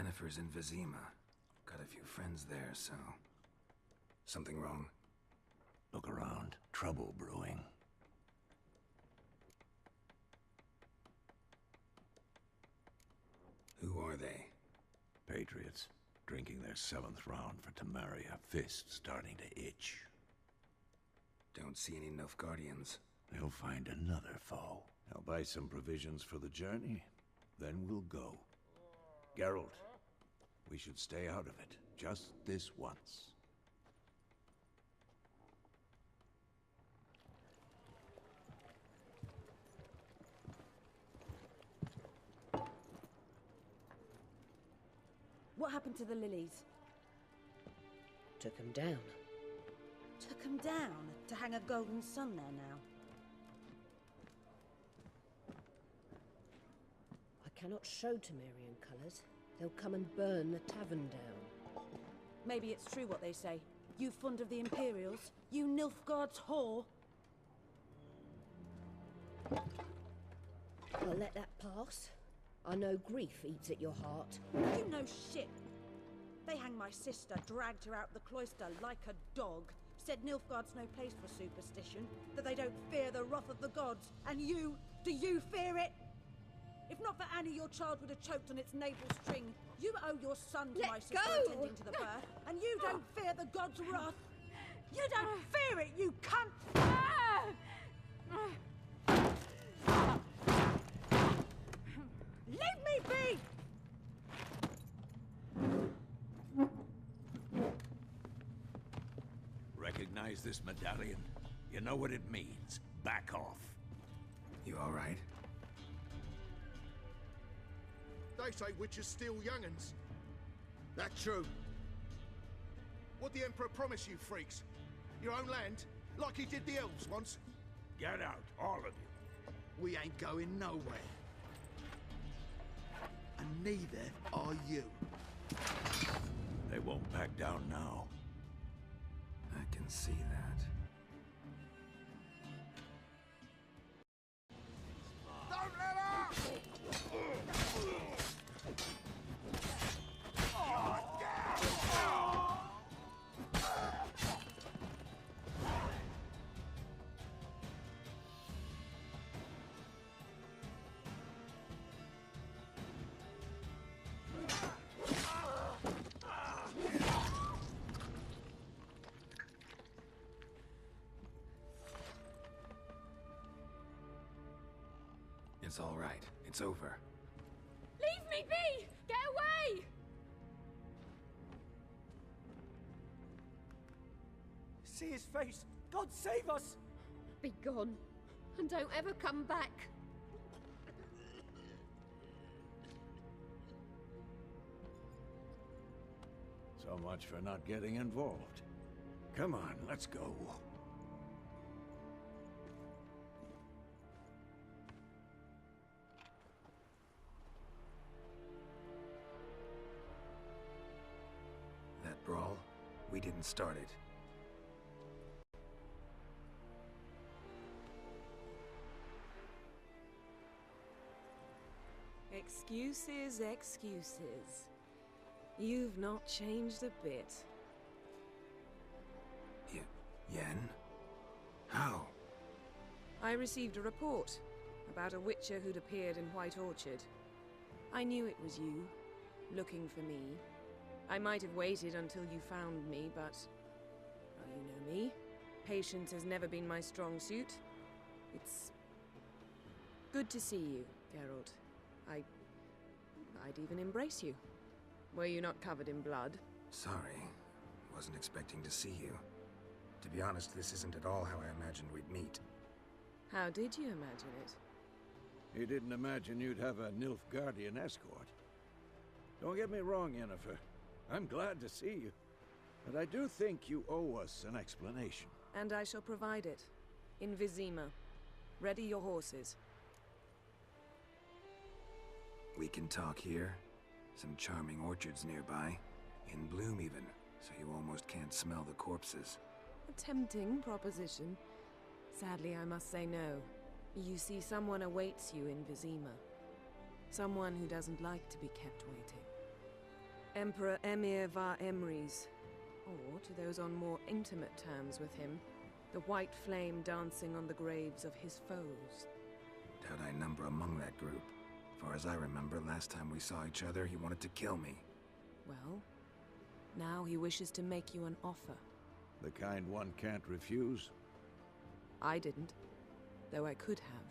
Yennefer's in Vizima. Got a few friends there, so... Something wrong? Look around. Trouble brewing. Who are they? Patriots. Drinking their 7th round for Temeria. Fists starting to itch. Don't see any Nilfgaardians. They'll find another foe. I'll buy some provisions for the journey. Then we'll go. Geralt, we should stay out of it. Just this once. What happened to the lilies? Took them down. Took them down to hang a golden sun there now. I cannot show Temerian colours. They'll come and burn the tavern down. Maybe it's true what they say. You fond of the Imperials? You Nilfgaard's whore? I'll let that pass. I know grief eats at your heart. You know shit. They hanged my sister, dragged her out the cloister like a dog. Said Nilfgaard's no place for superstition, that they don't fear the wrath of the gods. And you, do you fear it? If not for Annie, your child would have choked on its navel string. You owe your son to my sister attending to the birth, and you don't fear the gods' wrath. You don't fear it, you cunt! Leave me be! Recognize this medallion? You know what it means. Back off. You all right? They say witches steal young'uns. That true? What'd the Emperor promise you, freaks? Your own land? Like he did the elves once? Get out, all of you. We ain't going nowhere. And neither are you. They won't back down now. I can see that. Don't let up! It's all right. It's over. Leave me be! Get away! See his face! God save us! Be gone, and don't ever come back. So much for not getting involved. Come on, let's go. That brawl, we didn't start it. Excuses, excuses. You've not changed a bit. Yen? How? I received a report about a witcher who'd appeared in White Orchard. I knew it was you, looking for me. I might have waited until you found me, but... well, you know me. Patience has never been my strong suit. It's... good to see you, Geralt. I'd even embrace you. Were you not covered in blood? Sorry. Wasn't expecting to see you. To be honest, this isn't at all how I imagined we'd meet. How did you imagine it? You didn't imagine you'd have a Nilfgaardian escort. Don't get me wrong, Yennefer. I'm glad to see you. But I do think you owe us an explanation. And I shall provide it. In Vizima. Ready your horses. We can talk here. Some charming orchards nearby. In bloom even, so you almost can't smell the corpses. A tempting proposition. Sadly, I must say no. You see, someone awaits you in Vizima. Someone who doesn't like to be kept waiting. Emperor Emir var Emrys, or to those on more intimate terms with him, the white flame dancing on the graves of his foes. Doubt I number among that group. Far as I remember, last time we saw each other, he wanted to kill me. Well, now he wishes to make you an offer. The kind one can't refuse. I didn't, though I could have.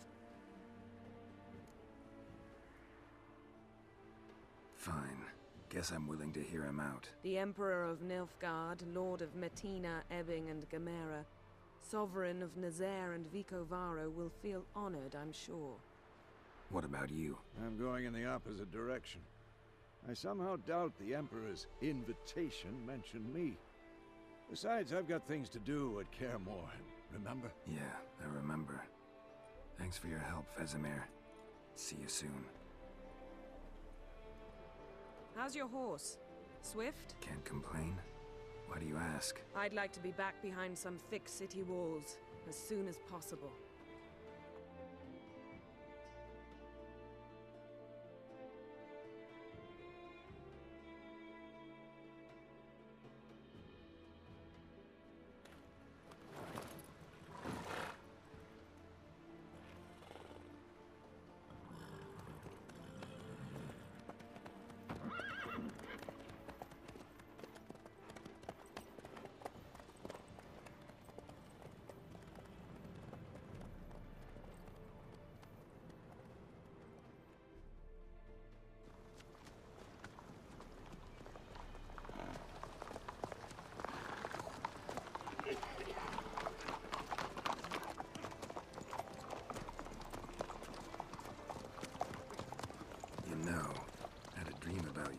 Fine. Guess I'm willing to hear him out. The Emperor of Nilfgaard, Lord of Metina, Ebbing, and Gamera, Sovereign of Nazaire and Vicovaro will feel honored, I'm sure. What about you? I'm going in the opposite direction. I somehow doubt the Emperor's invitation mentioned me. Besides, I've got things to do at Kaer Morhen, remember? Yeah, I remember. Thanks for your help, Vesemir. See you soon. How's your horse? Swift? Can't complain. Why do you ask? I'd like to be back behind some thick city walls as soon as possible.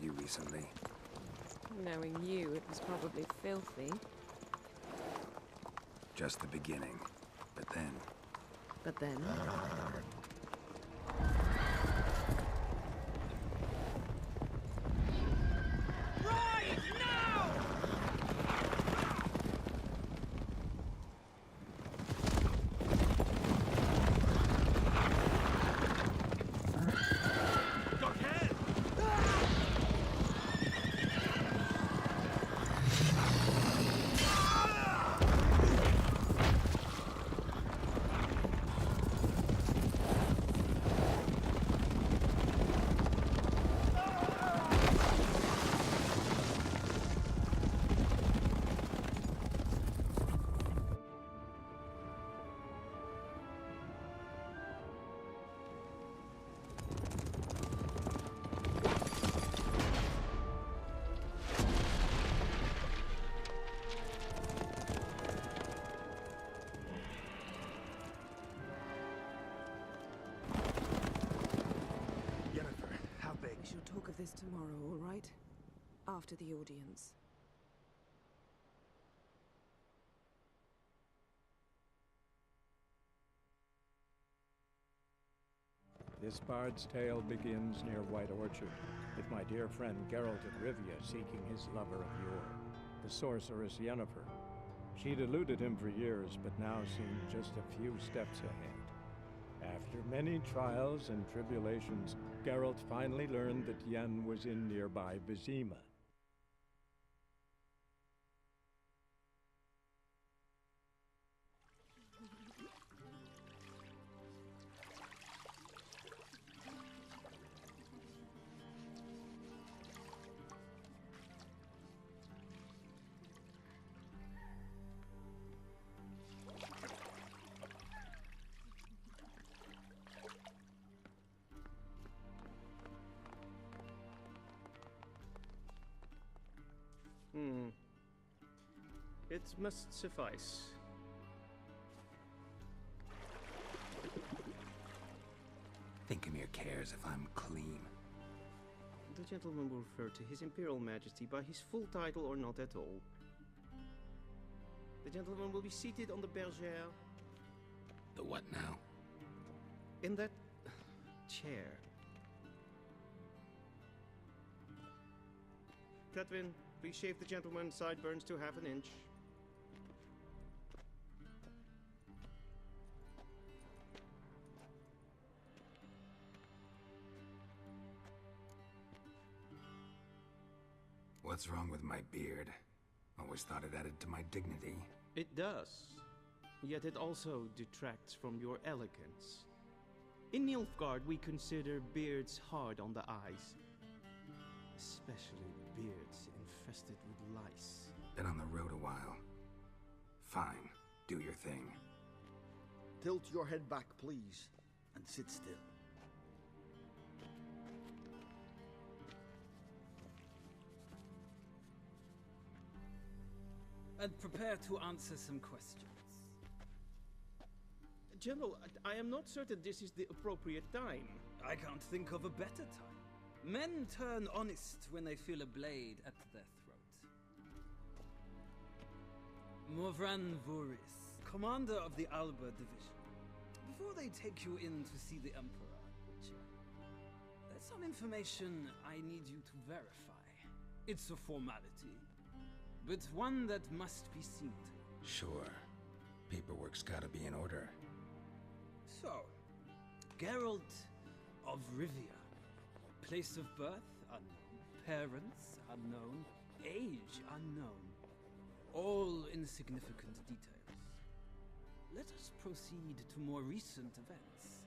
You recently. Knowing you, it was probably filthy. Just the beginning. But then... But then? Talk of this tomorrow, all right? After the audience. This bard's tale begins near White Orchard, with my dear friend Geralt of Rivia seeking his lover of yore, the sorceress Yennefer. She'd eluded him for years, but now seemed just a few steps ahead. After many trials and tribulations, Geralt finally learned that Yen was in nearby Vizima. It must suffice. Thinkamir cares if I'm clean. The gentleman will refer to His Imperial Majesty by his full title or not at all. The gentleman will be seated on the bergère. The what now? In that chair. Catwin, please shave the gentleman's sideburns to half an inch. What's wrong with my beard? Always thought it added to my dignity. It does. Yet it also detracts from your elegance. In Nilfgaard, we consider beards hard on the eyes. Especially beards infested with lice. Been on the road a while. Fine, do your thing. Tilt your head back, please, and sit still. And prepare to answer some questions. General, I am not certain this is the appropriate time. I can't think of a better time. Men turn honest when they feel a blade at their throat. Morvran Voris, commander of the Alba Division. Before they take you in to see the Emperor, Witcher, there's some information I need you to verify. It's a formality, but one that must be seen to. Sure. Paperwork's gotta be in order. So, Geralt of Rivia. Place of birth, unknown. Parents, unknown. Age, unknown. All insignificant details. Let us proceed to more recent events.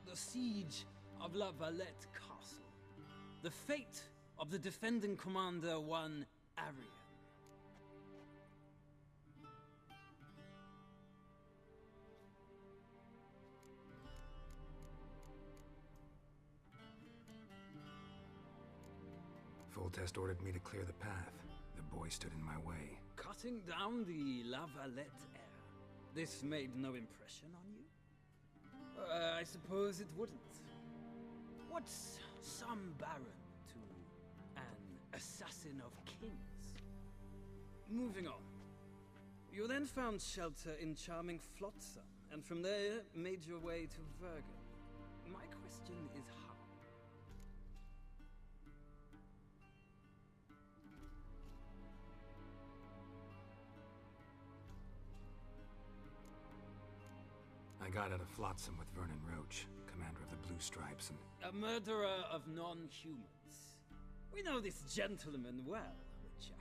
The siege of La Valette Castle. The fate of the defending commander, one Arian. Foltest ordered me to clear the path. The boy stood in my way. Cutting down the La Valette heir. This made no impression on you? I suppose it wouldn't. What's some baron to an assassin of kings? Moving on. You then found shelter in charming Flotsam, and from there made your way to Vergen. My question is how? I got out of Flotsam with Vernon Roach, commander of the Blue Stripes, and... A murderer of non-humans. We know this gentleman well, Witcher.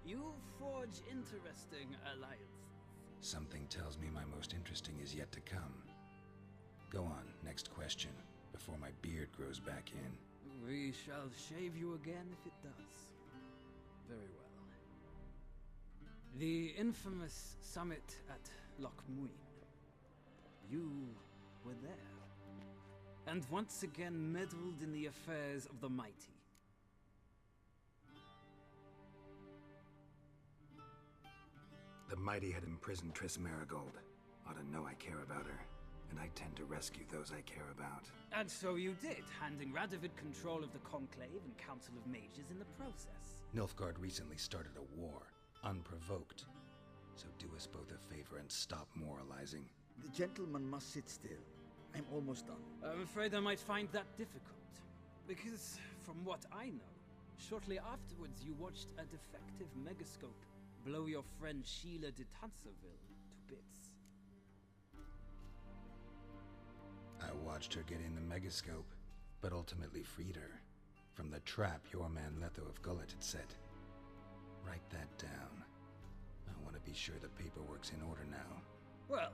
You forge interesting alliances. Something tells me my most interesting is yet to come. Go on, next question, before my beard grows back in. We shall shave you again if it does. Very well. The infamous summit at Loch Muin. You were there, and once again meddled in the affairs of the mighty. The mighty had imprisoned Triss Marigold. Ought to know I care about her, and I tend to rescue those I care about. And so you did, handing Radovid control of the Conclave and Council of Mages in the process. Nilfgaard recently started a war, unprovoked. So do us both a favor and stop moralizing. The gentleman must sit still. I'm almost done. I'm afraid I might find that difficult. Because, from what I know, shortly afterwards you watched a defective megascope blow your friend Sheila de Tanserville to bits. I watched her get in the megascope, but ultimately freed her from the trap your man Letho of Gullet had set. Write that down. I want to be sure the paperwork's in order now. Well,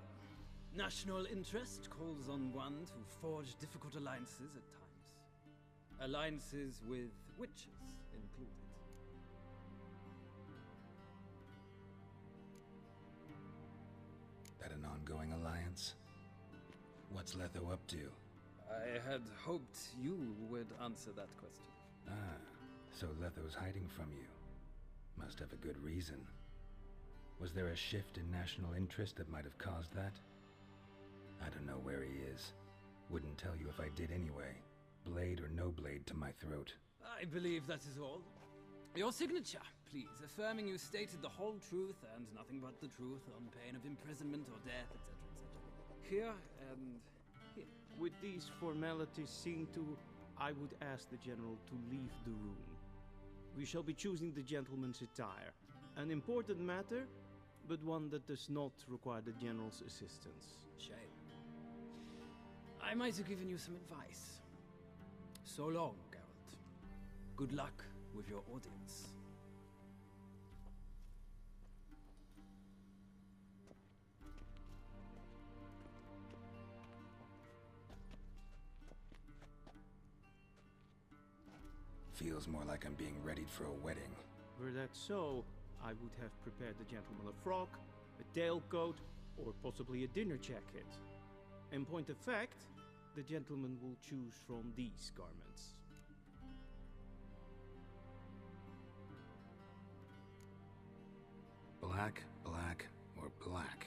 national interest calls on one to forge difficult alliances at times. Alliances with witches included. That an ongoing alliance? What's Letho up to? I had hoped you would answer that question. Ah, so Letho's hiding from you. Must have a good reason. Was there a shift in national interest that might have caused that? I don't know where he is. Wouldn't tell you if I did anyway. Blade or no blade to my throat. I believe that is all. Your signature, please, affirming you stated the whole truth and nothing but the truth on pain of imprisonment or death, etc., etc. Here and here. With these formalities seen to, I would ask the General to leave the room. We shall be choosing the gentleman's attire. An important matter, but one that does not require the General's assistance. Shame. I might have given you some advice. So long, Geralt. Good luck with your audience. Feels more like I'm being readied for a wedding. Were that so, I would have prepared the gentleman a frock, a tailcoat, or possibly a dinner jacket. In point of fact, the gentleman will choose from these garments. Black, black, or black?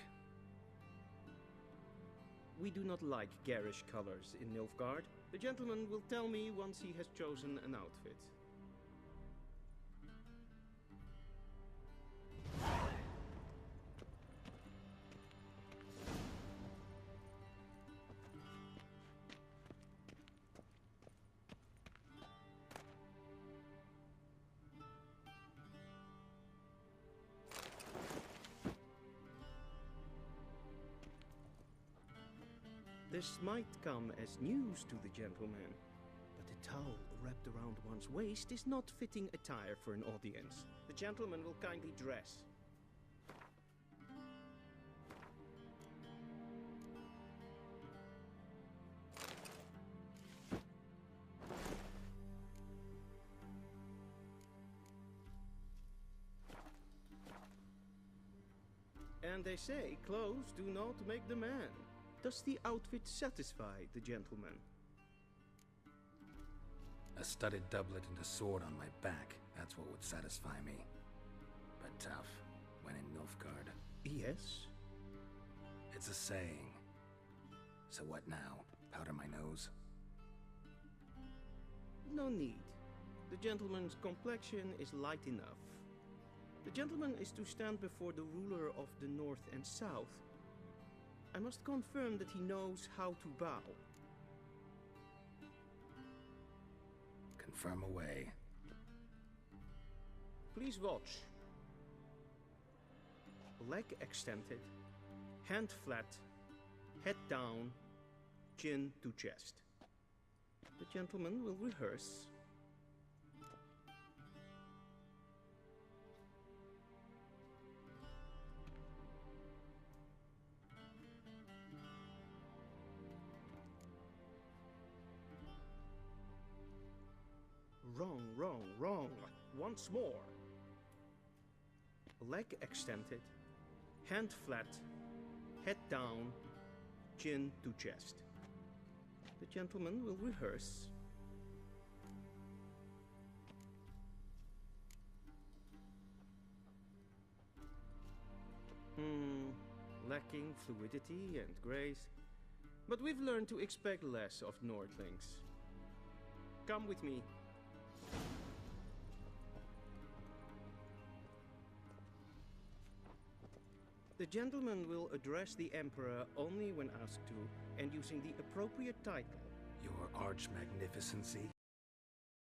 We do not like garish colors in Nilfgaard. The gentleman will tell me once he has chosen an outfit. This might come as news to the gentleman, but a towel wrapped around one's waist is not fitting attire for an audience. The gentleman will kindly dress. And they say clothes do not make the man. Does the outfit satisfy the gentleman? A studded doublet and a sword on my back, that's what would satisfy me. But tough, when in Nilfgaard. Yes? It's a saying. So what now? Powder my nose? No need. The gentleman's complexion is light enough. The gentleman is to stand before the ruler of the North and South. I must confirm that he knows how to bow. Confirm away. Please watch. Leg extended, hand flat, head down, chin to chest. The gentleman will rehearse. Wrong, wrong, wrong. Once more. Leg extended, hand flat, head down, chin to chest. The gentleman will rehearse. Lacking fluidity and grace. But we've learned to expect less of Nordlings. Come with me. The gentleman will address the Emperor only when asked to, and using the appropriate title. Your Arch Magnificency?